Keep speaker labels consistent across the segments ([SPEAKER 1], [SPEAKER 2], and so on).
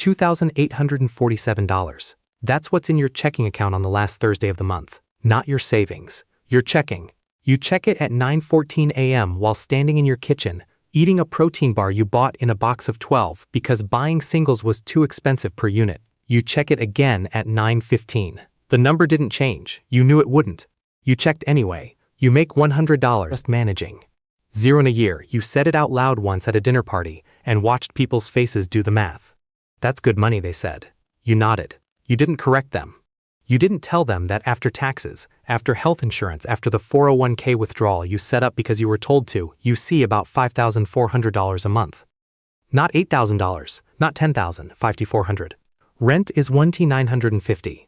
[SPEAKER 1] $2,847. That's what's in your checking account on the last Thursday of the month, not your savings. Your checking. You check it at 9:14 a.m. while standing in your kitchen, eating a protein bar you bought in a box of 12 because buying singles was too expensive per unit. You check it again at 9:15. The number didn't change. You knew it wouldn't. You checked anyway. You make $100 just managing. Zero in a year. You said it out loud once at a dinner party and watched people's faces do the math. That's good money, they said. You nodded. You didn't correct them. You didn't tell them that after taxes, after health insurance, after the 401k withdrawal you set up because you were told to, you see about $5,400 a month. Not $8,000, not $10,000, $5,400. Rent is $1,950.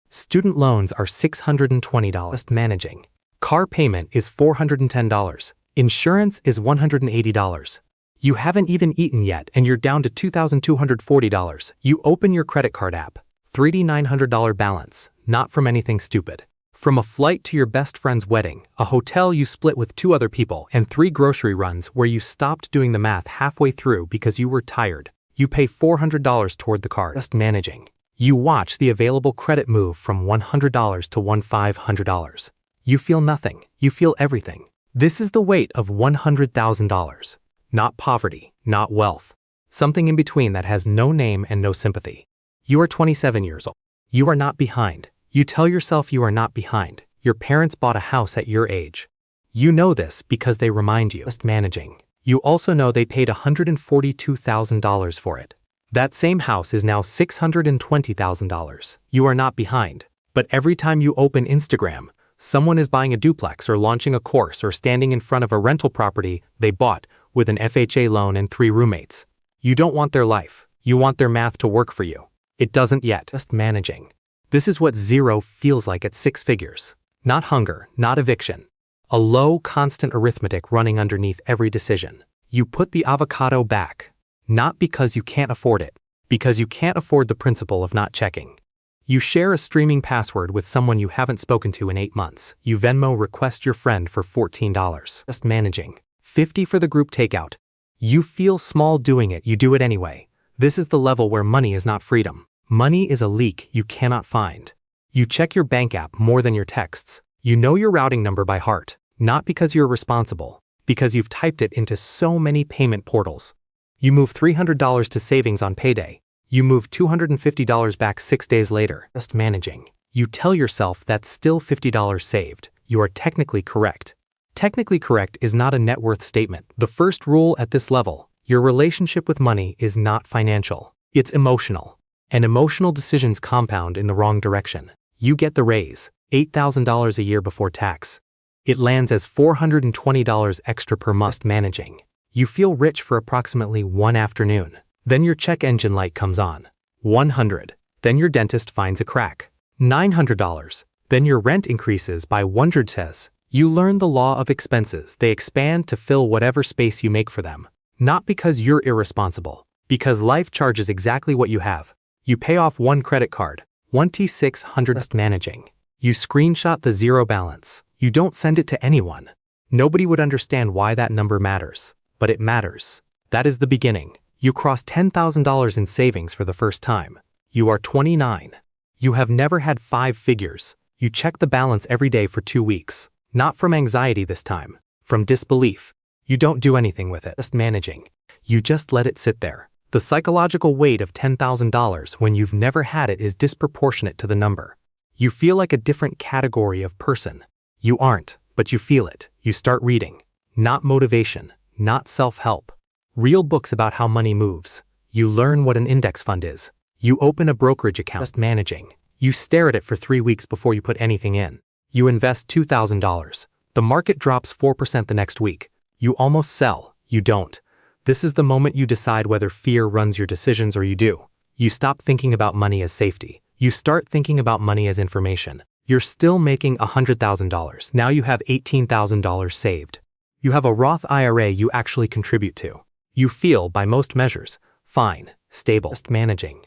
[SPEAKER 1] Student loans are $620 just managing. Car payment is $410. Insurance is $180. You haven't even eaten yet and you're down to $2,240. You open your credit card app. $3,900 balance, not from anything stupid. From a flight to your best friend's wedding, a hotel you split with 2 other people, and 3 grocery runs where you stopped doing the math halfway through because you were tired. You pay $400 toward the card just managing. You watch the available credit move from $100 to $1,500. You feel nothing. You feel everything. This is the weight of $100,000. Not poverty, not wealth. Something in between that has no name and no sympathy. You are 27 years old. You are not behind. You tell yourself you are not behind. Your parents bought a house at your age. You know this because they remind you just managing. You also know they paid $142,000 for it. That same house is now $620,000. You are not behind. But every time you open Instagram, someone is buying a duplex or launching a course or standing in front of a rental property they bought with an FHA loan and 3 roommates. You don't want their life. You want their math to work for you. It doesn't yet. Just managing. This is what zero feels like at 6 figures. Not hunger, not eviction. A low, constant arithmetic running underneath every decision. You put the avocado back. Not because you can't afford it. Because you can't afford the principle of not checking. You share a streaming password with someone you haven't spoken to in 8 months. You Venmo request your friend for $14. Just managing. $50 for the group takeout. You feel small doing it. You do it anyway. This is the level where money is not freedom. Money is a leak you cannot find. You check your bank app more than your texts. You know your routing number by heart, not because you're responsible, because you've typed it into so many payment portals. You move $300 to savings on payday. You move $250 back 6 days later, just managing. You tell yourself that's still $50 saved. You are technically correct. Technically correct is not a net worth statement. The first rule at this level, your relationship with money is not financial. It's emotional. And emotional decisions compound in the wrong direction. You get the raise, $8,000 a year before tax. It lands as $420 extra per month managing. You feel rich for approximately 1 afternoon. Then your check engine light comes on. $100. Then your dentist finds a crack. $900. Then your rent increases by $100. You learn the law of expenses. They expand to fill whatever space you make for them. Not because you're irresponsible. Because life charges exactly what you have. You pay off 1 credit card, $2,600 just managing. You screenshot the zero balance. You don't send it to anyone. Nobody would understand why that number matters, but it matters. That is the beginning. You cross $10,000 in savings for the first time. You are 29. You have never had 5 figures. You check the balance every day for 2 weeks. Not from anxiety this time, from disbelief. You don't do anything with it, just managing. You just let it sit there. The psychological weight of $10,000 when you've never had it is disproportionate to the number. You feel like a different category of person. You aren't, but you feel it. You start reading. Not motivation, not self-help. Real books about how money moves. You learn what an index fund is. You open a brokerage account just managing. You stare at it for 3 weeks before you put anything in. You invest $2,000. The market drops 4% the next week. You almost sell. You don't. This is the moment you decide whether fear runs your decisions or you do. You stop thinking about money as safety. You start thinking about money as information. You're still making $100,000. Now you have $18,000 saved. You have a Roth IRA you actually contribute to. You feel, by most measures, fine, stable, just managing.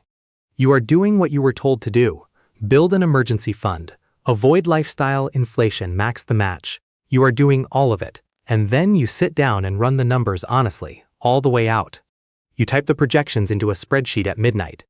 [SPEAKER 1] You are doing what you were told to do. Build an emergency fund. Avoid lifestyle inflation, max the match. You are doing all of it. And then you sit down and run the numbers honestly, all the way out. You type the projections into a spreadsheet at midnight.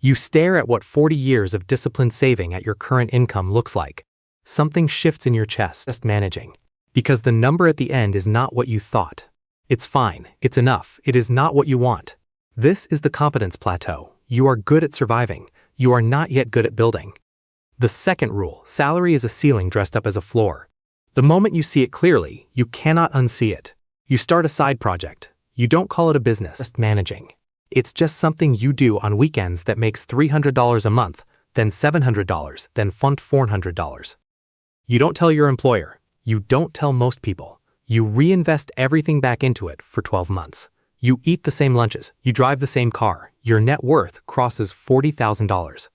[SPEAKER 1] You stare at what 40 years of disciplined saving at your current income looks like. Something shifts in your chest. Just managing. Because the number at the end is not what you thought. It's fine. It's enough. It is not what you want. This is the competence plateau. You are good at surviving. You are not yet good at building. The second rule, salary is a ceiling dressed up as a floor. The moment you see it clearly, you cannot unsee it. You start a side project. You don't call it a business. Just managing. It's just something you do on weekends that makes $300 a month, then $700, then $400. You don't tell your employer. You don't tell most people. You reinvest everything back into it for 12 months. You eat the same lunches. You drive the same car. Your net worth crosses $40,000.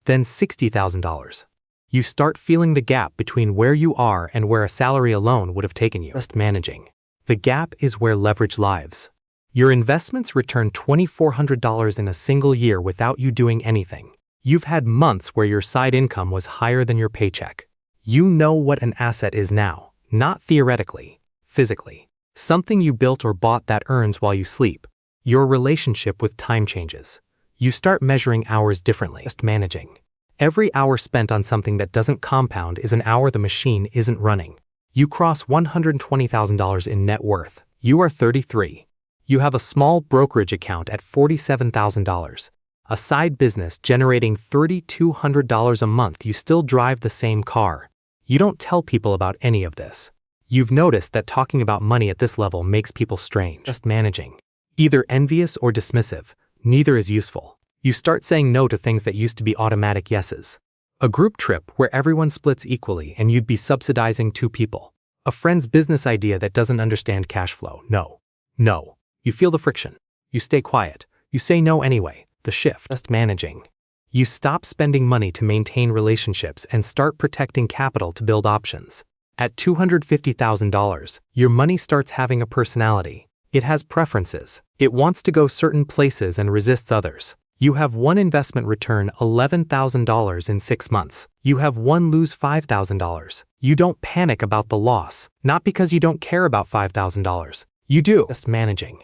[SPEAKER 1] Then $60,000. You start feeling the gap between where you are and where a salary alone would have taken you. Just managing. The gap is where leverage lives. Your investments return $2,400 in a single year without you doing anything. You've had months where your side income was higher than your paycheck. You know what an asset is now, not theoretically, physically. Something you built or bought that earns while you sleep. Your relationship with time changes. You start measuring hours differently. Just managing. Every hour spent on something that doesn't compound is an hour the machine isn't running. You cross $120,000 in net worth. You are 33. You have a small brokerage account at $47,000. A side business generating $3,200 a month. You still drive the same car. You don't tell people about any of this. You've noticed that talking about money at this level makes people strange. Just managing. Either envious or dismissive. Neither is useful. You start saying no to things that used to be automatic yeses. A group trip where everyone splits equally and you'd be subsidizing 2 people. A friend's business idea that doesn't understand cash flow. No. No. You feel the friction. You stay quiet. You say no anyway. The shift. Just managing. You stop spending money to maintain relationships and start protecting capital to build options. At $250,000, your money starts having a personality. It has preferences. It wants to go certain places and resists others. You have one investment return $11,000 in 6 months. You have one lose $5,000. You don't panic about the loss, not because you don't care about $5,000. You do. Just managing.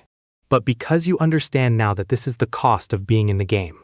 [SPEAKER 1] But because you understand now that this is the cost of being in the game.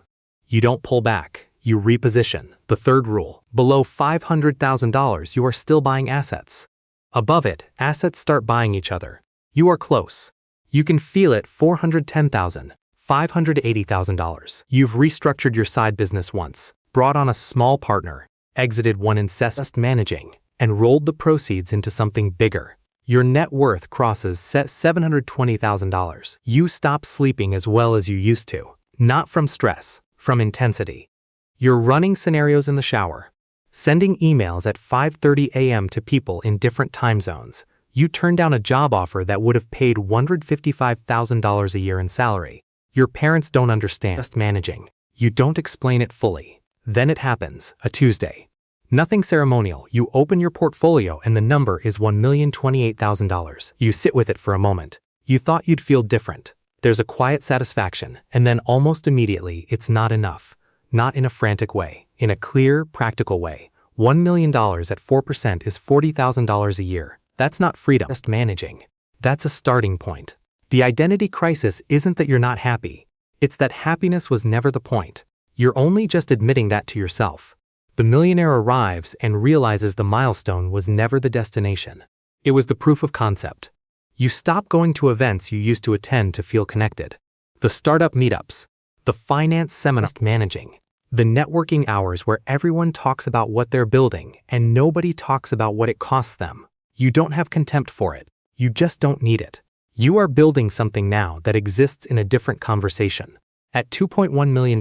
[SPEAKER 1] You don't pull back. You reposition. The third rule. Below $500,000, you are still buying assets. Above it, assets start buying each other. You are close. You can feel it. $410,000. $580,000. You've restructured your side business once, brought on a small partner, exited one incessant managing, and rolled the proceeds into something bigger. Your net worth crosses $720,000. You stop sleeping as well as you used to. Not from stress, from intensity. You're running scenarios in the shower, sending emails at 5:30 a.m. to people in different time zones. You turn down a job offer that would have paid $155,000 a year in salary. Your parents don't understand. Just managing. You don't explain it fully. Then it happens, a Tuesday. Nothing ceremonial. You open your portfolio and the number is $1,028,000. You sit with it for a moment. You thought you'd feel different. There's a quiet satisfaction, and then almost immediately it's not enough. Not in a frantic way, in a clear, practical way. $1 million at 4% is $40,000 a year. That's not freedom. Just managing. That's a starting point. The identity crisis isn't that you're not happy. It's that happiness was never the point. You're only just admitting that to yourself. The millionaire arrives and realizes the milestone was never the destination. It was the proof of concept. You stop going to events you used to attend to feel connected. The startup meetups, the finance seminars, managing, the networking hours where everyone talks about what they're building and nobody talks about what it costs them. You don't have contempt for it. You just don't need it. You are building something now that exists in a different conversation. At $2.1 million,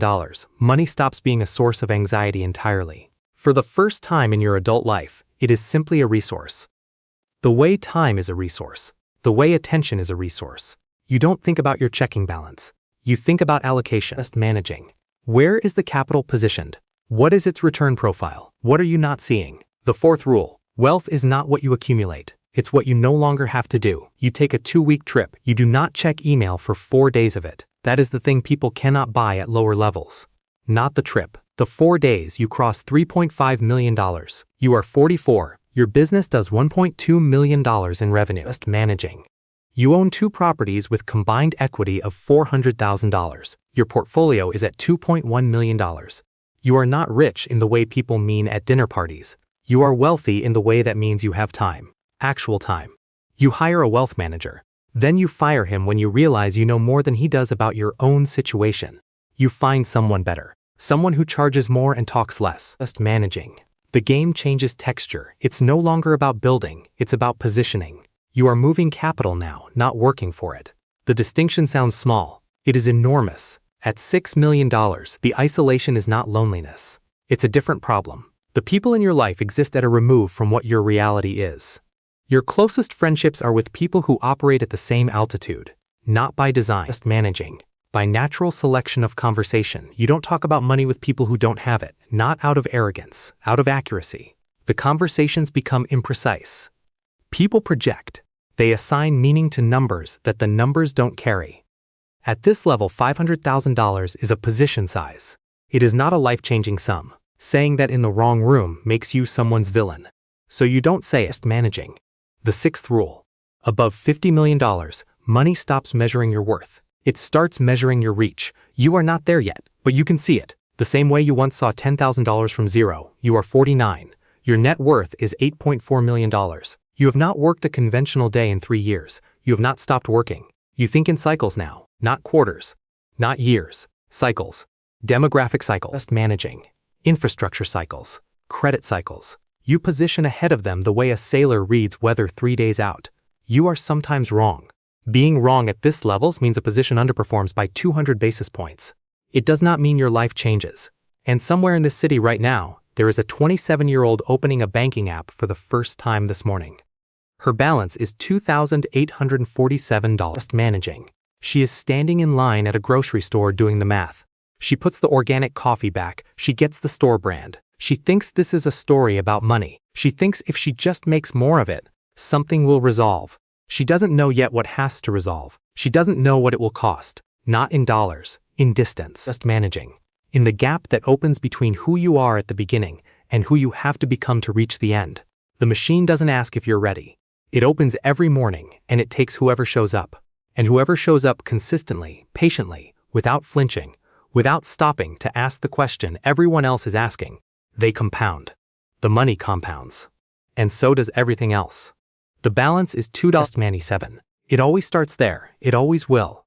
[SPEAKER 1] money stops being a source of anxiety entirely. For the first time in your adult life, it is simply a resource. The way time is a resource. The way attention is a resource. You don't think about your checking balance. You think about allocation. Just managing. Where is the capital positioned? What is its return profile? What are you not seeing? The fourth rule. Wealth is not what you accumulate. It's what you no longer have to do. You take a 2-week trip. You do not check email for 4 days of it. That is the thing people cannot buy at lower levels. Not the trip. The 4 days you cross $3.5 million. You are 44. Your business does $1.2 million in revenue. Just managing. You own 2 properties with combined equity of $400,000. Your portfolio is at $2.1 million. You are not rich in the way people mean at dinner parties. You are wealthy in the way that means you have time. Actual time. You hire a wealth manager. Then you fire him when you realize you know more than he does about your own situation. You find someone better. Someone who charges more and talks less. Just managing. The game changes texture. It's no longer about building, it's about positioning. You are moving capital now, not working for it. The distinction sounds small. It is enormous. At $6 million, the isolation is not loneliness. It's a different problem. The people in your life exist at a remove from what your reality is. Your closest friendships are with people who operate at the same altitude, not by design. Just managing. By natural selection of conversation, you don't talk about money with people who don't have it, not out of arrogance, out of accuracy. The conversations become imprecise. People project. They assign meaning to numbers that the numbers don't carry. At this level, $500,000 is a position size. It is not a life-changing sum. Saying that in the wrong room makes you someone's villain. So you don't say it. Managing. The 6th rule. Above $50 million, money stops measuring your worth. It starts measuring your reach. You are not there yet, but you can see it. The same way you once saw $10,000 from zero, you are 49. Your net worth is $8.4 million. You have not worked a conventional day in 3 years. You have not stopped working. You think in cycles now, not quarters, not years, cycles, demographic cycles. Just managing. Infrastructure cycles, credit cycles. You position ahead of them the way a sailor reads weather 3 days out. You are sometimes wrong. Being wrong at this levels means a position underperforms by 200 basis points. It does not mean your life changes. And somewhere in this city right now, there is a 27-year-old opening a banking app for the first time this morning. Her balance is $2,847. Just managing. She is standing in line at a grocery store doing the math. She puts the organic coffee back. She gets the store brand. She thinks this is a story about money. She thinks if she just makes more of it, something will resolve. She doesn't know yet what has to resolve. She doesn't know what it will cost. Not in dollars, in distance. Just managing. In the gap that opens between who you are at the beginning and who you have to become to reach the end. The machine doesn't ask if you're ready. It opens every morning and it takes whoever shows up. And whoever shows up consistently, patiently, without flinching, without stopping to ask the question everyone else is asking. They compound. The money compounds. And so does everything else. The balance is $2.97. It always starts there. It always will.